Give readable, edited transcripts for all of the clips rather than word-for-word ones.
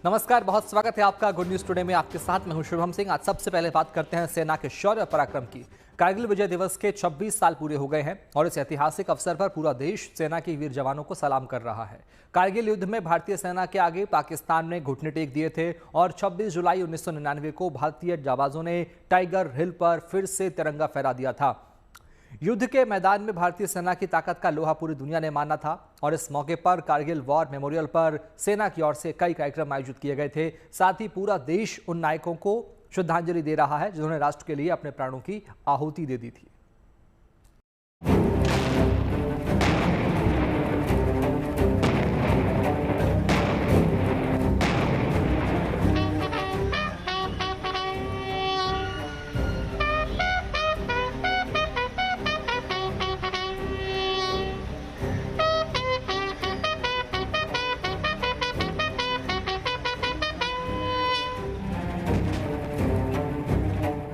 नमस्कार, बहुत स्वागत है आपका गुड न्यूज टुडे में। आपके साथ मैं हूं शुभम सिंह। आज सबसे पहले बात करते हैं सेना के शौर्य पराक्रम की। कारगिल विजय दिवस के 26 साल पूरे हो गए हैं और इस ऐतिहासिक अवसर पर पूरा देश सेना के वीर जवानों को सलाम कर रहा है। कारगिल युद्ध में भारतीय सेना के आगे पाकिस्तान ने घुटने टेक दिए थे और 26 जुलाई 1999 को भारतीय जाबाजों ने टाइगर हिल पर फिर से तिरंगा फहरा दिया था। युद्ध के मैदान में भारतीय सेना की ताकत का लोहा पूरी दुनिया ने माना था और इस मौके पर कारगिल वॉर मेमोरियल पर सेना की ओर से कई कार्यक्रम आयोजित किए गए थे। साथ ही पूरा देश उन नायकों को श्रद्धांजलि दे रहा है जिन्होंने राष्ट्र के लिए अपने प्राणों की आहुति दे दी थी।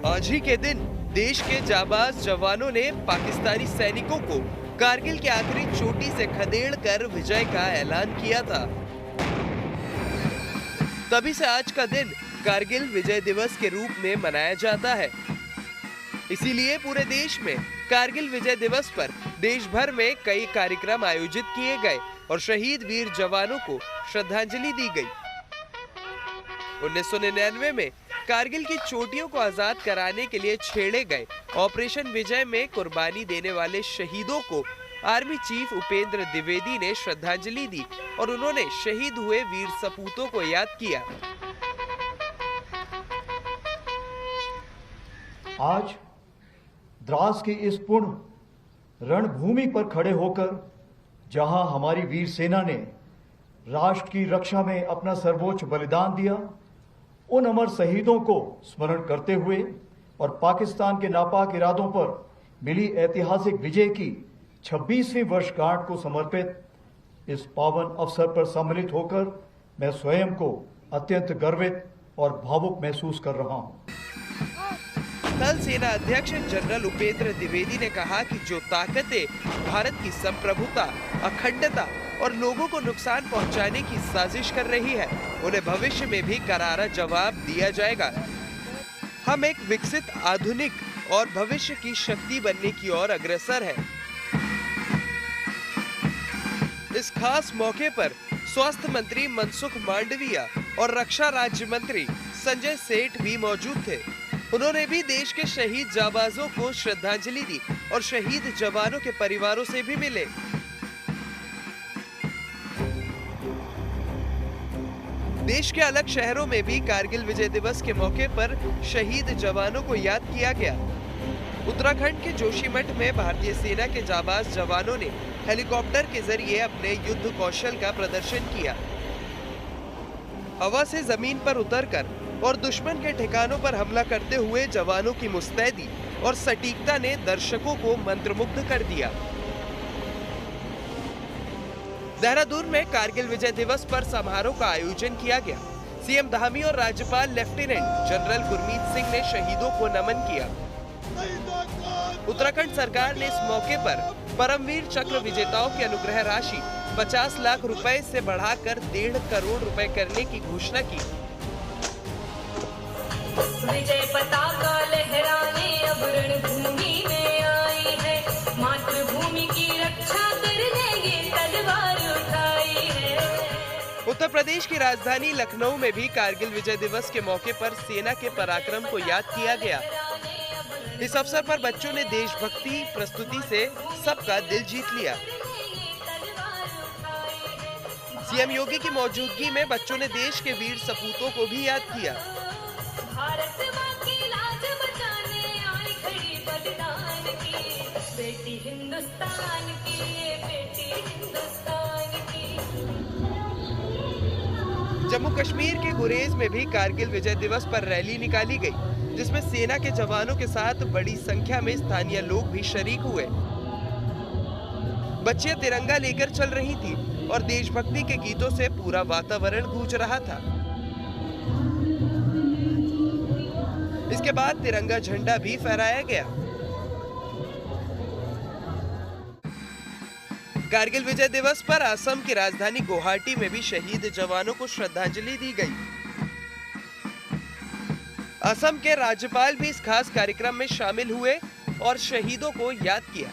आज ही के दिन देश के जाबाज जवानों ने पाकिस्तानी सैनिकों को कारगिल की आखिरी चोटी से खदेड़ कर विजय का ऐलान किया था। तभी से आज का दिन कारगिल विजय दिवस के रूप में मनाया जाता है। इसीलिए पूरे देश में कारगिल विजय दिवस पर देश भर में कई कार्यक्रम आयोजित किए गए और शहीद वीर जवानों को श्रद्धांजलि दी गई। 1999 में कारगिल की चोटियों को आजाद कराने के लिए छेड़े गए ऑपरेशन विजय में कुर्बानी देने वाले शहीदों को आर्मी चीफ उपेंद्र द्विवेदी ने श्रद्धांजलि दी और उन्होंने शहीद हुए वीर सपूतों को याद किया। आज द्रास की इस पूर्ण रणभूमि पर खड़े होकर जहां हमारी वीर सेना ने राष्ट्र की रक्षा में अपना सर्वोच्च बलिदान दिया, उन अमर शहीदों को स्मरण करते हुए और पाकिस्तान के नापाक इरादों पर मिली ऐतिहासिक विजय की 26वीं वर्षगांठ को समर्पित इस पावन अवसर पर सम्मिलित होकर मैं स्वयं को अत्यंत गर्वित और भावुक महसूस कर रहा हूं। थल सेना अध्यक्ष जनरल उपेंद्र द्विवेदी ने कहा कि जो ताकतें भारत की संप्रभुता, अखंडता और लोगों को नुकसान पहुंचाने की साजिश कर रही है, उन्हें भविष्य में भी करारा जवाब दिया जाएगा। हम एक विकसित, आधुनिक और भविष्य की शक्ति बनने की ओर अग्रसर है। इस खास मौके पर स्वास्थ्य मंत्री मनसुख मांडविया और रक्षा राज्य मंत्री संजय सेठ भी मौजूद थे। उन्होंने भी देश के शहीद जाबाजों को श्रद्धांजलि दी और शहीद जवानों के परिवारों से भी मिले। देश के अलग शहरों में भी कारगिल विजय दिवस के मौके पर शहीद जवानों को याद किया गया। उत्तराखंड के जोशीमठ में भारतीय सेना के जाबाज जवानों ने हेलीकॉप्टर के जरिए अपने युद्ध कौशल का प्रदर्शन किया। हवा से जमीन पर उतरकर और दुश्मन के ठिकानों पर हमला करते हुए जवानों की मुस्तैदी और सटीकता ने दर्शकों को मंत्रमुग्ध कर दिया। देहरादून में कारगिल विजय दिवस पर समारोह का आयोजन किया गया। सीएम धामी और राज्यपाल लेफ्टिनेंट जनरल गुरमीत सिंह ने शहीदों को नमन किया। उत्तराखंड सरकार ने इस मौके पर परमवीर चक्र विजेताओं की अनुग्रह राशि 50 लाख रुपए से बढ़ाकर 1.5 करोड़ रुपए करने की घोषणा की। विजय पताका लहराने अब रणभूमि में आई है, मातृभूमि की रक्षा करने ये तलवार उठाई है। उत्तर प्रदेश की राजधानी लखनऊ में भी कारगिल विजय दिवस के मौके पर सेना के पराक्रम को याद किया गया। इस अवसर पर बच्चों ने देशभक्ति प्रस्तुति से सबका दिल जीत लिया। सीएम योगी की मौजूदगी में बच्चों ने देश के वीर सपूतों को भी याद किया। भारत मां की लाज बचाने आई खड़ी बलिदान की, बेटी हिंदुस्तान की, बेटी हिंदुस्तान की। जम्मू कश्मीर के गुरेज में भी कारगिल विजय दिवस पर रैली निकाली गई, जिसमें सेना के जवानों के साथ बड़ी संख्या में स्थानीय लोग भी शरीक हुए। बच्चियां तिरंगा लेकर चल रही थी और देशभक्ति के गीतों से पूरा वातावरण गूंज रहा था। इसके बाद तिरंगा झंडा भी फहराया गया। कारगिल विजय दिवस पर असम की राजधानी गुवाहाटी में भी शहीद जवानों को श्रद्धांजलि दी गई। असम के राज्यपाल भी इस खास कार्यक्रम में शामिल हुए और शहीदों को याद किया।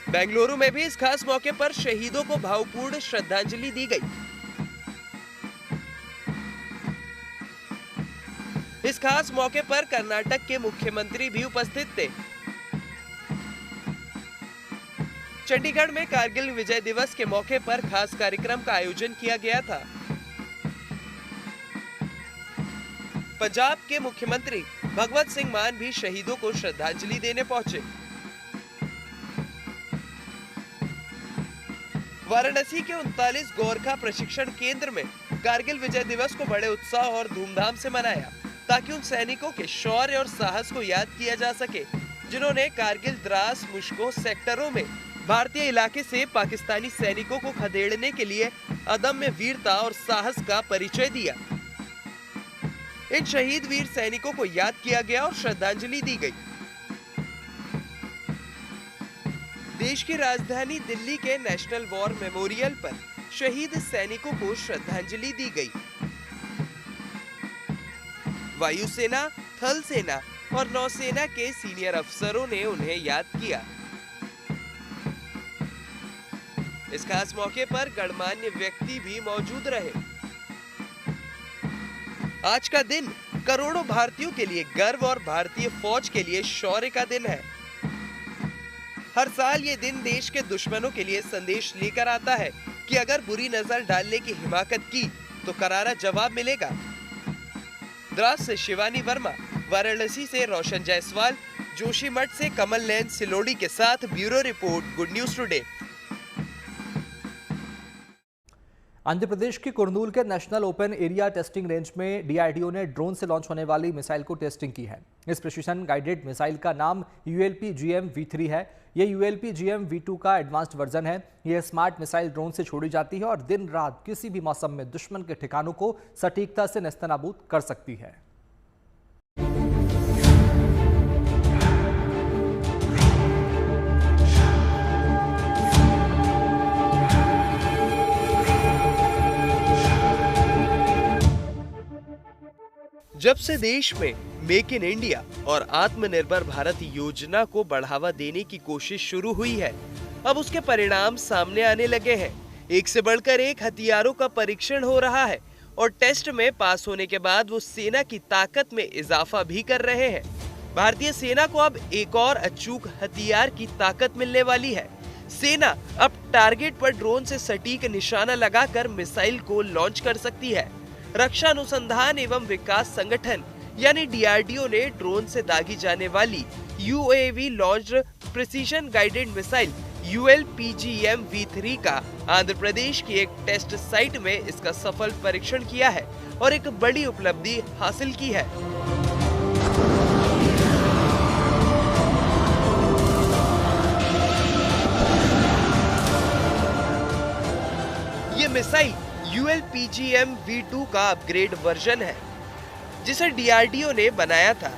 बेंगलुरु में भी इस खास मौके पर शहीदों को भावपूर्ण श्रद्धांजलि दी गई। इस खास मौके पर कर्नाटक के मुख्यमंत्री भी उपस्थित थे। चंडीगढ़ में कारगिल विजय दिवस के मौके पर खास कार्यक्रम का आयोजन किया गया था। पंजाब के मुख्यमंत्री भगवत सिंह मान भी शहीदों को श्रद्धांजलि देने पहुंचे। वाराणसी के 39 गोरखा प्रशिक्षण केंद्र में कारगिल विजय दिवस को बड़े उत्साह और धूमधाम से मनाया, ताकि उन सैनिकों के शौर्य और साहस को याद किया जा सके, जिन्होंने कारगिल, द्रास, मुश्को सेक्टरों में भारतीय इलाके से पाकिस्तानी सैनिकों को खदेड़ने के लिए अदम्य वीरता और साहस का परिचय दिया। इन शहीद वीर सैनिकों को याद किया गया और श्रद्धांजलि दी गई। देश की राजधानी दिल्ली के नेशनल वॉर मेमोरियल पर शहीद सैनिकों को श्रद्धांजलि दी गई। वायुसेना, थल सेना और नौसेना के सीनियर अफसरों ने उन्हें याद किया। इस खास मौके पर गणमान्य व्यक्ति भी मौजूद रहे। आज का दिन करोड़ों भारतीयों के लिए गर्व और भारतीय फौज के लिए शौर्य का दिन है। हर साल ये दिन देश के दुश्मनों के लिए संदेश लेकर आता है कि अगर बुरी नजर डालने की हिमाकत की तो करारा जवाब मिलेगा। द्रास से शिवानी वर्मा, वाराणसी से रोशन जायसवाल, जोशीमठ से कमल नयन सिलोड़ी के साथ bureau report, good news today. Andhra Pradesh के कुर्नूल के national open area testing range में डीआरडीओ ने ड्रोन से लॉन्च होने वाली मिसाइल को टेस्टिंग की है। इस प्रिसिशन गाइडेड मिसाइल का नाम ULP-GM-V3 है। यह ULP-GM-V2 का एडवांस्ड वर्जन है। यह स्मार्ट मिसाइल ड्रोन से छोड़ी जाती है और दिन रात किसी भी मौसम में दुश्मन के ठिकानों को सटीकता से नेस्तनाबूद कर सकती है। जब से देश में मेक इन इंडिया और आत्मनिर्भर भारत योजना को बढ़ावा देने की कोशिश शुरू हुई है, अब उसके परिणाम सामने आने लगे हैं। एक से बढ़कर एक हथियारों का परीक्षण हो रहा है और टेस्ट में पास होने के बाद वो सेना की ताकत में इजाफा भी कर रहे हैं। भारतीय सेना को अब एक और अचूक हथियार की ताकत मिलने वाली है। सेना अब टारगेट पर ड्रोन से सटीक निशाना लगाकर मिसाइल को लॉन्च कर सकती है। रक्षा अनुसंधान एवं विकास संगठन यानी डीआरडीओ ने ड्रोन से दागी जाने वाली UAV launched precision guided missile ULP-GM-V3 का आंध्र प्रदेश की एक टेस्ट साइट में इसका सफल परीक्षण किया है और एक बड़ी उपलब्धि हासिल की है। ये मिसाइल ULP-GM-V2 का अपग्रेड वर्जन है, जिसे डीआरडीओ ने बनाया था।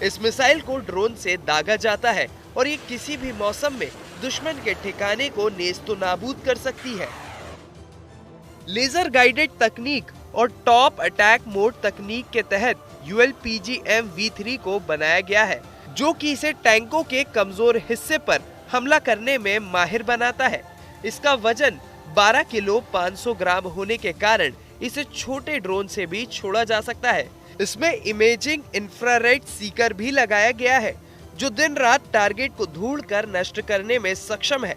इस मिसाइल को ड्रोन से दागा जाता है और ये किसी भी मौसम में दुश्मन के ठिकाने को नेस्तनाबूद कर सकती है। लेजर गाइडेड तकनीक और टॉप अटैक मोड तकनीक के तहत ULP-GM-V3 को बनाया गया है, जो कि इसे टैंकों के कमजोर हिस्से पर हमला करने में माहिर बनाता है। इसका वजन 12 किलो 500 ग्राम होने के कारण इसे छोटे ड्रोन से भी छोड़ा जा सकता है। इसमें इमेजिंग इंफ्रारेड सीकर भी लगाया गया है, जो दिन रात टारगेट को ढूंढकर नष्ट करने में सक्षम है।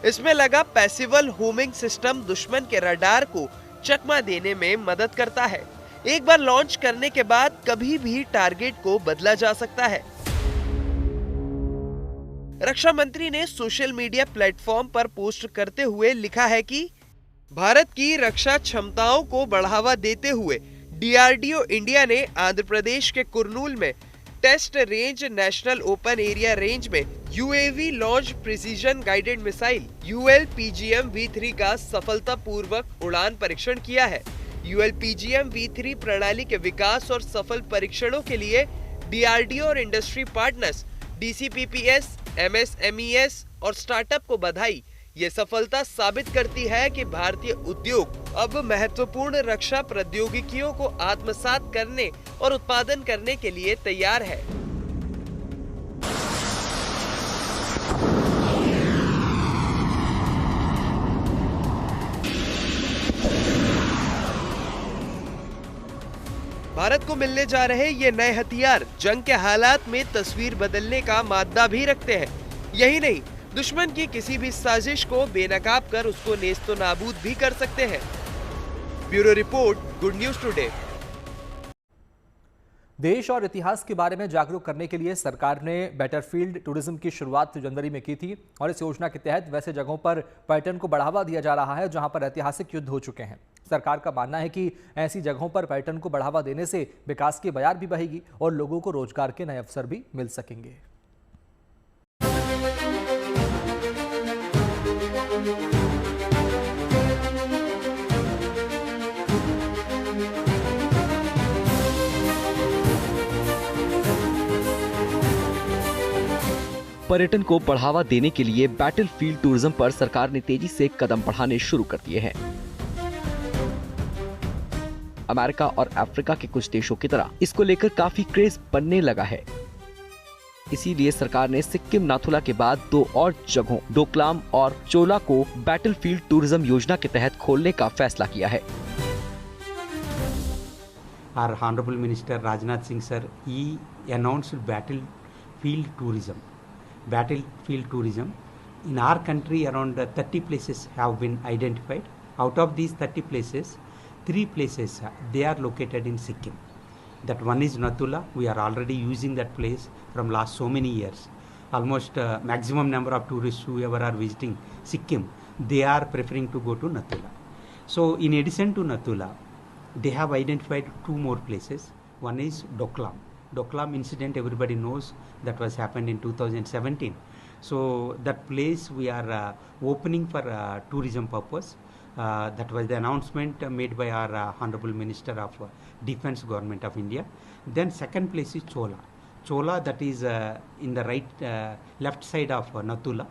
इसमें लगा पैसिवल होमिंग सिस्टम दुश्मन के रडार को चकमा देने में मदद करता है। एक बार लॉन्च करने के बाद कभी भी टारगेट को बदला जा सकता है। रक्षा मंत्री ने सोशल मीडिया प्लेटफॉर्म पर पोस्ट करते हुए लिखा है कि भारत की रक्षा क्षमताओं को बढ़ावा देते हुए डीआरडीओ इंडिया ने आंध्र प्रदेश के कुर्नूल में test range national open area range में UAV launch precision guided missile ULP-GM-V3 का सफलतापूर्वक उड़ान परीक्षण किया है। ULP-GM-V3 प्रणाली के विकास और सफल परीक्षणों के लिए डीआरडीओ और इंडस्ट्री पार्टनर्स DCPPS, MSMEs और स्टार्टअप को बधाई। ये सफलता साबित करती है कि भारतीय उद्योग अब महत्वपूर्ण रक्षा प्रौद्योगिकियों को आत्मसात करने और उत्पादन करने के लिए तैयार है। भारत को मिलने जा रहे ये नए हथियार जंग के हालात में तस्वीर बदलने का मादा भी रखते हैं। यही नहीं, दुश्मन की किसी भी साजिश को बेनकाब कर उसको नेस्तो नाबूद भी कर सकते हैं। Bureau report, good news today. देश और इतिहास के बारे में जागरूक करने के लिए सरकार ने बैटलफील्ड टूरिज्म की शुरुआत जनवरी में की थी और इस योजना के तहत वैसे जगहों पर पर्यटन को बढ़ावा दिया जा रहा है जहां पर ऐतिहासिक युद्ध हो चुके हैं। सरकार का मानना है कि ऐसी जगहों पर पर्यटन को बढ़ावा देने से विकास की बयार भी बहेगी और लोगों को रोजगार के नए अवसर भी मिल सकेंगे। पर्यटन को बढ़ावा देने के लिए बैटलफील्ड टूरिज्म पर सरकार ने तेजी से कदम बढ़ाने शुरू कर दिए हैं। अमेरिका और अफ्रीका के कुछ देशों की तरह इसको लेकर काफी क्रेज बनने लगा है। इसीलिए सरकार ने सिक्किम नाथुला के बाद 2 और जगहों डोकलाम और चोला को बैटलफील्ड टूरिज्म योजना के तहत खोलने का फैसला किया है। Our Honorable Minister Rajnath Singh sir, he announced battlefield tourism. Battlefield tourism. In our country, around 30 places have been identified. Out of these 30 places, 3 places they are located in Sikkim. That one is Nathula. We are already using that place from last so many years. Almost maximum number of tourists whoever are visiting Sikkim, they are preferring to go to Nathula. So in addition to Nathula, they have identified 2 more places. One is Doklam. Doklam incident everybody knows, that was happened in 2017. So that place we are opening for tourism purpose. That was the announcement made by our Honorable Minister of Defence Government of India. Then second place is Chola. Chola, that is in the left side of Nathula.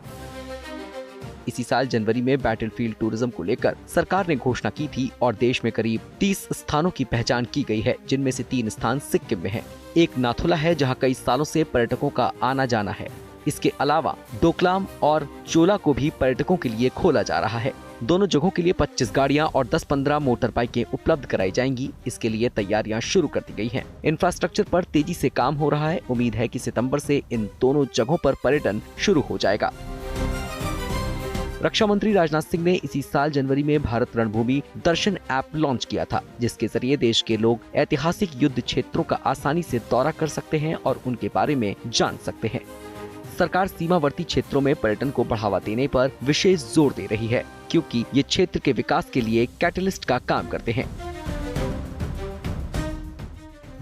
इसी साल जनवरी में battlefield tourism को लेकर सरकार ने घोषणा की थी और देश में करीब 30 स्थानों की पहचान की गई है, जिनमें से 3 स्थान सिक्किम में हैं। एक नाथुला है जहां कई सालों से पर्यटकों का आना जाना है। इसके अलावा डोकलाम और चोला को भी पर्यटकों के लिए खोला जा रहा है। दोनों जगहों के लिए 25 गाड़ियां और 10-15 मोटर बाइकें उपलब्ध कराई जाएंगी। इसके लिए तैयारियां शुरू कर दी गई हैं। इंफ्रास्ट्रक्चर पर तेजी से काम हो रहा है। उम्मीद है कि सितंबर से इन दोनों जगहों पर पर्यटन शुरू हो जाएगा। रक्षा मंत्री राजनाथ सिंह ने इसी साल जनवरी में भारत रणभूमि दर्शन ऐप लॉन्च किया था, जिसके जरिए देश के लोग ऐतिहासिक युद्ध क्षेत्रों का आसानी से दौरा कर सकते हैं और उनके बारे में जान सकते हैं। सरकार सीमावर्ती क्षेत्रों में पर्यटन को बढ़ावा देने पर विशेष जोर दे रही है, क्योंकि ये क्षेत्र के विकास के लिए कैटलिस्ट का काम करते हैं।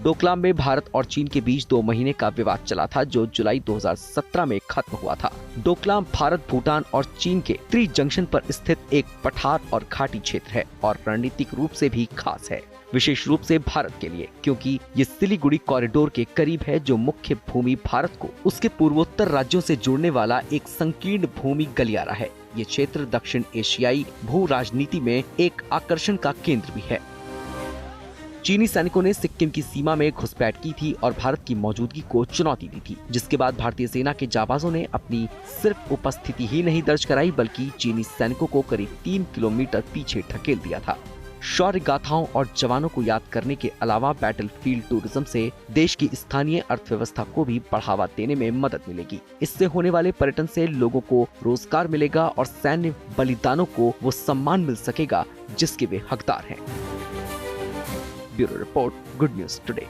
डोकलाम में भारत और चीन के बीच 2 महीने का विवाद चला था, जो जुलाई 2017 में खत्म हुआ था। डोकलाम भारत, भूटान और चीन के त्रि जंक्शन पर स्थित एक पठार और घाटी क्षेत्र है और रणनीतिक रूप से भी खास है, विशेष रूप से भारत के लिए, क्योंकि ये सिलीगुड़ी कॉरिडोर के करीब है, जो मुख्य भूमि भारत को उसके पूर्वोत्तर राज्यों से जोड़ने वाला एक संकीर्ण भूमि गलियारा है। ये क्षेत्र दक्षिण एशियाई भू राजनीति में एक आकर्षण का केंद्र भी है। चीनी सैनिकों ने सिक्किम की सीमा में घुसपैठ की थी और भारत की मौजूदगी को चुनौती दी थी, जिसके बाद भारतीय सेना के जाबाजों ने अपनी सिर्फ उपस्थिति ही नहीं दर्ज कराई, बल्कि चीनी सैनिकों को करीब 3 किलोमीटर पीछे ढकेल दिया था। शौर्य गाथाओं और जवानों को याद करने के अलावा बैटलफील्ड टूरिज्म से देश की स्थानीय अर्थव्यवस्था को भी बढ़ावा देने में मदद मिलेगी। इससे होने वाले पर्यटन से लोगों को रोजगार मिलेगा और सैन्य बलिदानों को वो सम्मान मिल सकेगा जिसके वे हकदार हैं। Bureau report, good news today.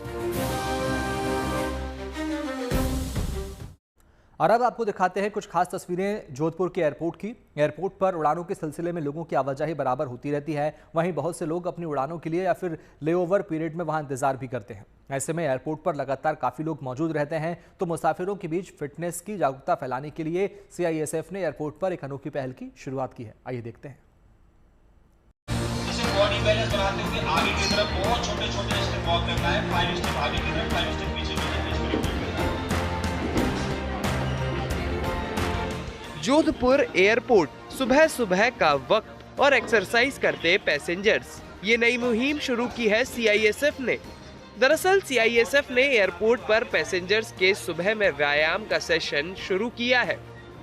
और अब आपको दिखाते हैं कुछ खास तस्वीरें जोधपुर के एयरपोर्ट की। एयरपोर्ट पर उड़ानों के सिलसिले में लोगों की आवाजाही बराबर होती रहती है। वहीं बहुत से लोग अपनी उड़ानों के लिए या फिर लेओवर पीरियड में वहां इंतजार भी करते हैं। ऐसे में एयरपोर्ट पर लगातार काफी लोग मौजूद रहते हैं, तो मुसाफिरों के बीच फिटनेस की जागरूकता फैलाने के लिए CISF ने एयरपोर्ट पर एक अनोखी पहल की शुरुआत की है। आइए देखते हैं। बॉडी बैलेंस बनाते हुए आगे की तरफ बहुत छोटे-छोटे स्टेप वॉक करना है। 5 स्टेप आगे की तरफ, 5 स्टेप पीछे की तरफ। जोधपुर एयरपोर्ट, सुबह सुबह का वक्त और एक्सरसाइज करते पैसेंजर्स। ये नई मुहिम शुरू की है CISF ने। दरअसल CISF ने एयरपोर्ट पर पैसेंजर्स के सुबह में व्यायाम का सेशन शुरू किया है,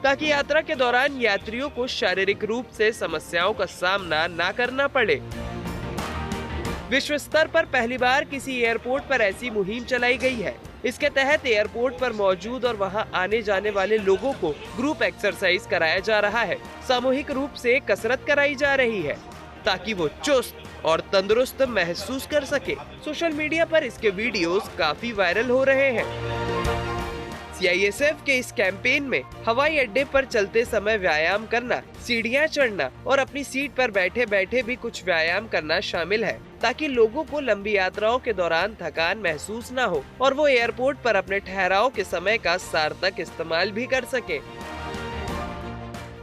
ताकि यात्रा के दौरान यात्रियों को शारीरिक रूप से समस्याओं का सामना न करना पड़े। विश्व स्तर पर पहली बार किसी एयरपोर्ट पर ऐसी मुहिम चलाई गई है। इसके तहत एयरपोर्ट पर मौजूद और वहां आने जाने वाले लोगों को ग्रुप एक्सरसाइज कराया जा रहा है। सामूहिक रूप से कसरत कराई जा रही है, ताकि वो चुस्त और तंदुरुस्त महसूस कर सके। सोशल मीडिया पर इसके वीडियोस काफी वायरल हो रहे हैं। CISF के इस कैंपेन में हवाई अड्डे पर चलते समय व्यायाम करना, सीढ़ियां चढ़ना और अपनी सीट पर बैठे बैठे भी कुछ व्यायाम करना शामिल है, ताकि लोगों को लंबी यात्राओं के दौरान थकान महसूस न हो और वो एयरपोर्ट पर अपने ठहराव के समय का सार्थक इस्तेमाल भी कर सके।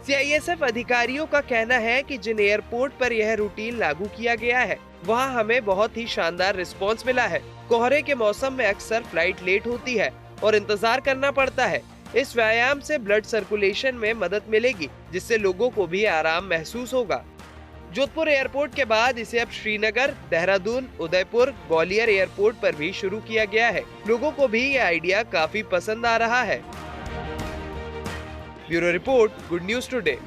CISF अधिकारियों का कहना है कि जिन एयरपोर्ट पर यह रूटीन लागू किया गया है, वहां हमें बहुत ही शानदार रिस्पॉन्स मिला है। कोहरे के मौसम में अक्सर फ्लाइट लेट होती है और इंतजार करना पड़ता है। इस व्यायाम से ब्लड सर्कुलेशन में मदद मिलेगी, जिससे लोगों को भी आराम महसूस होगा। जोधपुर एयरपोर्ट के बाद इसे अब श्रीनगर, देहरादून, उदयपुर, ग्वालियर एयरपोर्ट पर भी शुरू किया गया है। लोगों को भी ये आइडिया काफी पसंद आ रहा है। Bureau report, good news today.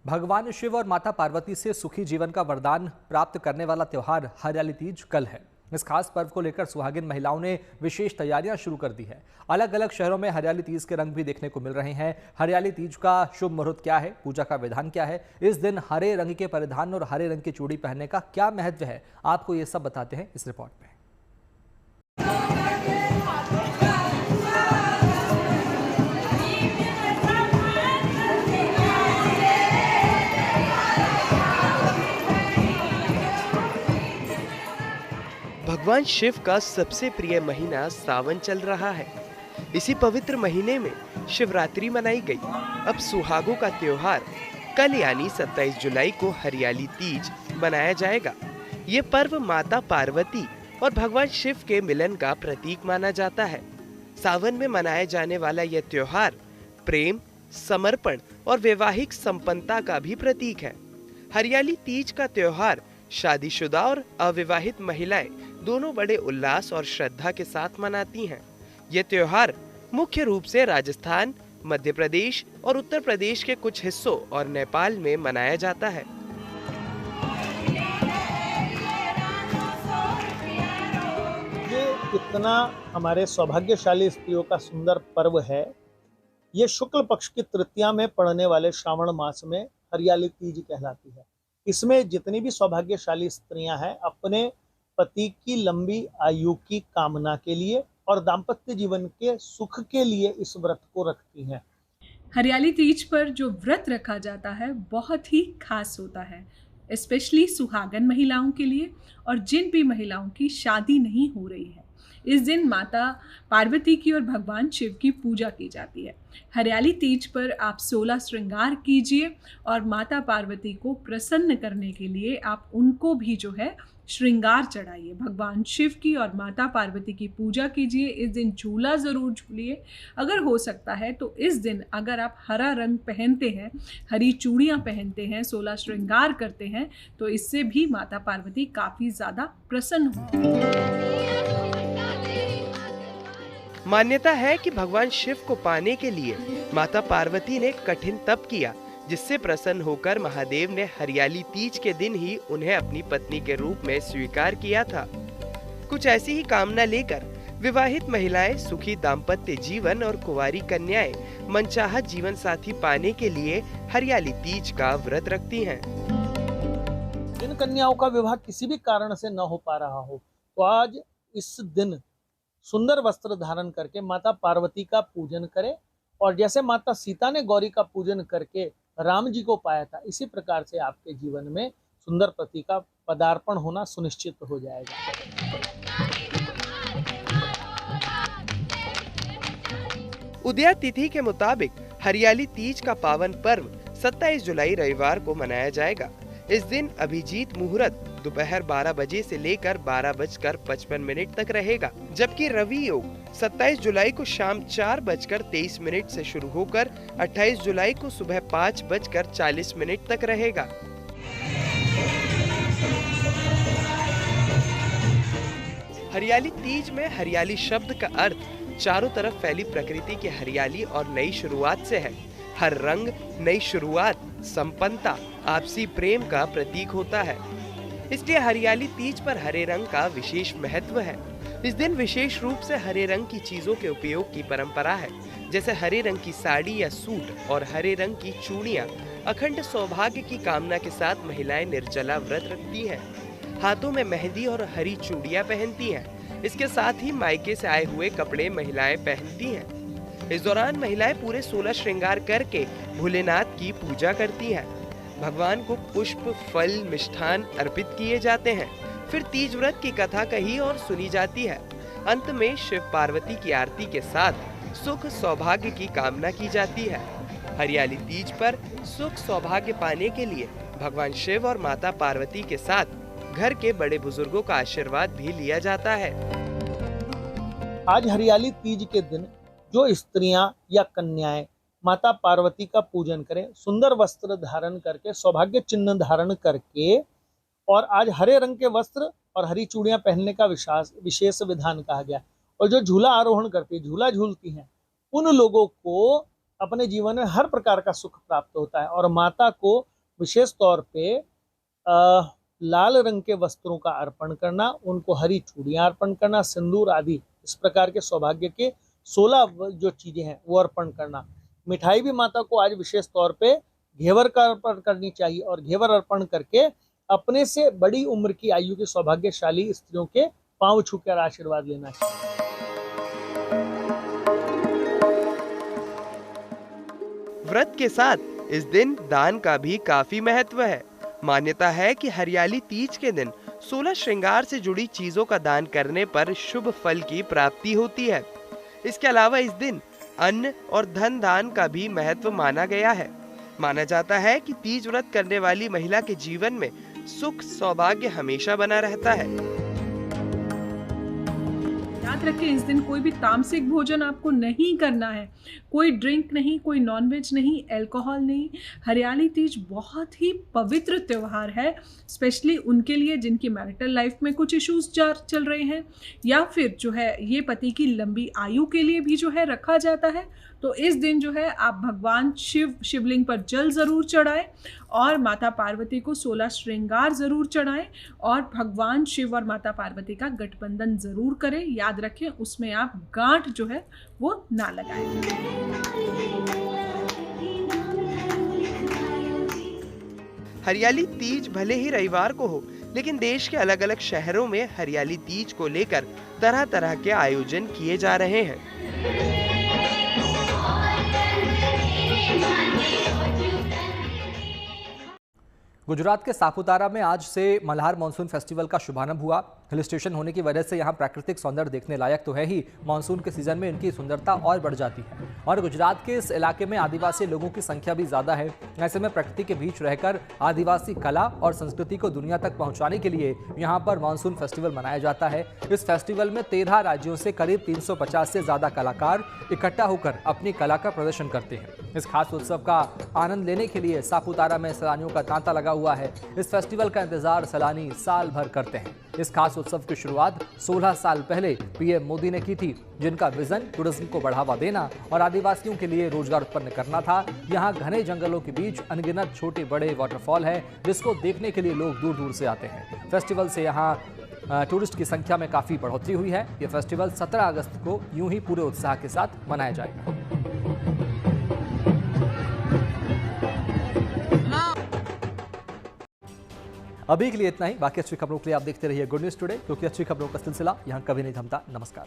भगवान शिव और माता पार्वती से सुखी जीवन का वरदान प्राप्त करने वाला त्योहार हरियाली तीज कल है। इस खास पर्व को लेकर सुहागिन महिलाओं ने विशेष तैयारियां शुरू कर दी है। अलग अलग शहरों में हरियाली तीज के रंग भी देखने को मिल रहे हैं। हरियाली तीज का शुभ मुहूर्त क्या है, पूजा का विधान क्या है, इस दिन हरे रंग के परिधान और हरे रंग की चूड़ी पहनने का क्या महत्व है, आपको ये सब बताते हैं इस रिपोर्ट में। भगवान शिव का सबसे प्रिय महीना सावन चल रहा है। इसी पवित्र महीने में शिवरात्रि मनाई गई। अब सुहागों का त्योहार कल यानी 27 जुलाई को हरियाली तीज मनाया जाएगा। ये पर्व माता पार्वती और भगवान शिव के मिलन का प्रतीक माना जाता है। सावन में मनाया जाने वाला यह त्योहार प्रेम, समर्पण और वैवाहिक संपन्नता का भी प्रतीक है। हरियाली तीज का त्योहार शादीशुदा और अविवाहित महिलाएं दोनों बड़े उल्लास और श्रद्धा के साथ मनाती हैं। यह त्योहार मुख्य रूप से राजस्थान, मध्य प्रदेश और उत्तर प्रदेश के कुछ हिस्सों और नेपाल में मनाया जाता है। ये कितना हमारे सौभाग्यशाली स्त्रियों का सुंदर पर्व है। ये शुक्ल पक्ष की तृतीया में पड़ने वाले श्रावण मास में हरियाली तीज कहलाती है। इसमें जितनी भी सौभाग्यशाली स्त्रियां हैं अपने पति की लंबी आयु की कामना के लिए और दाम्पत्य जीवन के सुख के लिए इस व्रत को रखती हैं। हरियाली तीज पर जो व्रत रखा जाता है बहुत ही खास होता है, स्पेशली सुहागन महिलाओं के लिए और जिन भी महिलाओं की शादी नहीं हो रही है। इस दिन माता पार्वती की और भगवान शिव की पूजा की जाती है। हरियाली तीज पर आप 16 श्रृंगार कीजिए और माता पार्वती को प्रसन्न करने के लिए आप उनको भी जो है श्रृंगार चढ़ाइए। भगवान शिव की और माता पार्वती की पूजा कीजिए। इस दिन झूला ज़रूर झूलिए। अगर हो सकता है तो इस दिन अगर आप हरा रंग पहनते हैं, हरी चूड़ियाँ पहनते हैं, 16 श्रृंगार करते हैं, तो इससे भी माता पार्वती काफ़ी ज़्यादा प्रसन्न होंगी। मान्यता है कि भगवान शिव को पाने के लिए माता पार्वती ने कठिन तप किया, जिससे प्रसन्न होकर महादेव ने हरियाली तीज के दिन ही उन्हें अपनी पत्नी के रूप में स्वीकार किया था। कुछ ऐसी ही कामना लेकर विवाहित महिलाएं सुखी दाम्पत्य जीवन और कुंवारी कन्याएं मनचाहा जीवन साथी पाने के लिए हरियाली तीज का व्रत रखती हैं। जिन कन्याओं का विवाह किसी भी कारण से न हो पा रहा हो, तो आज इस दिन सुंदर वस्त्र धारण करके माता पार्वती का पूजन करें और जैसे माता सीता ने गौरी का पूजन करके राम जी को पाया था, इसी प्रकार से आपके जीवन में सुंदर पति का पदार्पण होना सुनिश्चित हो जाएगा। उदया तिथि के मुताबिक हरियाली तीज का पावन पर्व 27 जुलाई रविवार को मनाया जाएगा। इस दिन अभिजीत मुहूर्त दोपहर 12 बजे से लेकर 12:55 तक रहेगा, जबकि रवि योग 27 जुलाई को शाम 4:23 से शुरू होकर 28 जुलाई को सुबह 5:40 तक रहेगा। हरियाली तीज में हरियाली शब्द का अर्थ चारों तरफ फैली प्रकृति की हरियाली और नई शुरुआत से है। हर रंग नई शुरुआत, संपन्नता, आपसी प्रेम का प्रतीक होता है। इसलिए हरियाली तीज पर हरे रंग का विशेष महत्व है। इस दिन विशेष रूप से हरे रंग की चीजों के उपयोग की परंपरा है, जैसे हरे रंग की साड़ी या सूट और हरे रंग की चूड़ियां। अखंड सौभाग्य की कामना के साथ महिलाएं निर्जला व्रत रखती हैं, हाथों में मेहंदी और हरी चूड़ियां पहनती हैं। इसके साथ ही मायके से आए हुए कपड़े महिलाएं पहनती हैं। इस दौरान महिलाएं पूरे 16 श्रृंगार करके भोलेनाथ की पूजा करती हैं। भगवान को पुष्प, फल, मिष्ठान अर्पित किए जाते हैं। फिर तीज व्रत की कथा कही और सुनी जाती है। अंत में शिव पार्वती की आरती के साथ सुख सौभाग्य की कामना की जाती है। हरियाली तीज पर सुख सौभाग्य पाने के लिए भगवान शिव और माता पार्वती के साथ घर के बड़े बुजुर्गों का आशीर्वाद भी लिया जाता है। आज हरियाली तीज के दिन जो स्त्रियां या कन्याएं माता पार्वती का पूजन करें, सुंदर वस्त्र धारण करके, सौभाग्य चिन्ह धारण करके, और आज हरे रंग के वस्त्र और हरी चूड़ियां पहनने का विशेष विधान कहा गया। और जो झूला आरोहण करती है, झूला झूलती हैं, उन लोगों को अपने जीवन में हर प्रकार का सुख प्राप्त होता है। और माता को विशेष तौर पे लाल रंग के वस्त्रों का अर्पण करना, उनको हरी चूड़ियां अर्पण करना, सिंदूर आदि इस प्रकार के सौभाग्य के 16 जो चीजें हैं वो अर्पण करना। मिठाई भी माता को आज विशेष तौर पे घेवर का अर्पण करनी चाहिए, और घेवर अर्पण करके अपने से बड़ी उम्र की आयु की सौभाग्यशाली स्त्रियों के पांव छूकर आशीर्वाद लेना चाहिए। व्रत के साथ इस दिन दान का भी काफी महत्व है। मान्यता है कि हरियाली तीज के दिन 16 श्रृंगार से जुड़ी चीजों का दान करने पर शुभ फल की प्राप्ति होती है। इसके अलावा इस दिन अन्न और धन दान का भी महत्व माना गया है। माना जाता है कि तीज व्रत करने वाली महिला के जीवन में सुख सौभाग्य हमेशा बना रहता है। याद रखें, इस दिन कोई भी तामसिक भोजन आपको नहीं करना है। कोई ड्रिंक नहीं, कोई नॉनवेज नहीं, अल्कोहल नहीं। हरियाली तीज बहुत ही पवित्र त्यौहार है, स्पेशली उनके लिए जिनकी मैरिटल लाइफ में कुछ इश्यूज चल रहे हैं, या फिर जो है ये पति की लंबी आयु के लिए भी जो है रखा जाता है। तो इस दिन जो है आप भगवान शिवलिंग पर जल ज़रूर चढ़ाएं, और माता पार्वती को 16 श्रृंगार ज़रूर चढ़ाएं, और भगवान शिव और माता पार्वती का गठबंधन ज़रूर करें। याद रखें, उसमें आप गांठ जो है वो ना लगाएं। हरियाली तीज भले ही रविवार को हो, लेकिन देश के अलग अलग शहरों में हरियाली तीज को लेकर तरह तरह के आयोजन किए जा रहे हैं। गुजरात के सापुतारा में आज से मल्हार मानसून फेस्टिवल का शुभारंभ हुआ। हिल स्टेशन होने की वजह से यहाँ प्राकृतिक सौंदर्य देखने लायक तो है ही, मानसून के सीजन में इनकी सुंदरता और बढ़ जाती है। और गुजरात के इस इलाके में आदिवासी लोगों की संख्या भी ज्यादा है। ऐसे में प्रकृति के बीच रहकर आदिवासी कला और संस्कृति को दुनिया तक पहुंचाने के लिए यहाँ पर मानसून फेस्टिवल मनाया जाता है। इस फेस्टिवल में 13 राज्यों से करीब 350 से ज्यादा कलाकार इकट्ठा होकर अपनी कला का प्रदर्शन करते हैं। इस खास उत्सव का आनंद लेने के लिए सापुतारा में सैलानियों का तांता लगा हुआ है। इस फेस्टिवल का इंतजार सैलानी साल भर करते हैं। इस खास उत्सव की शुरुआत 16 साल पहले पीएम मोदी ने की थी, जिनका विजन टूरिज्म को बढ़ावा देना और आदिवासियों के लिए रोजगार उत्पन्न करना था। यहाँ घने जंगलों के बीच अनगिनत छोटे बड़े वाटरफॉल है, जिसको देखने के लिए लोग दूर दूर से आते हैं। फेस्टिवल से यहाँ टूरिस्ट की संख्या में काफी बढ़ोतरी हुई है। यह फेस्टिवल 17 अगस्त को यूं ही पूरे उत्साह के साथ मनाया जाएगा। अभी के लिए इतना ही। बाकी अच्छी खबरों के लिए आप देखते रहिए गुड न्यूज टुडे, क्योंकि अच्छी खबरों का सिलसिला यहाँ कभी नहीं थमता। नमस्कार।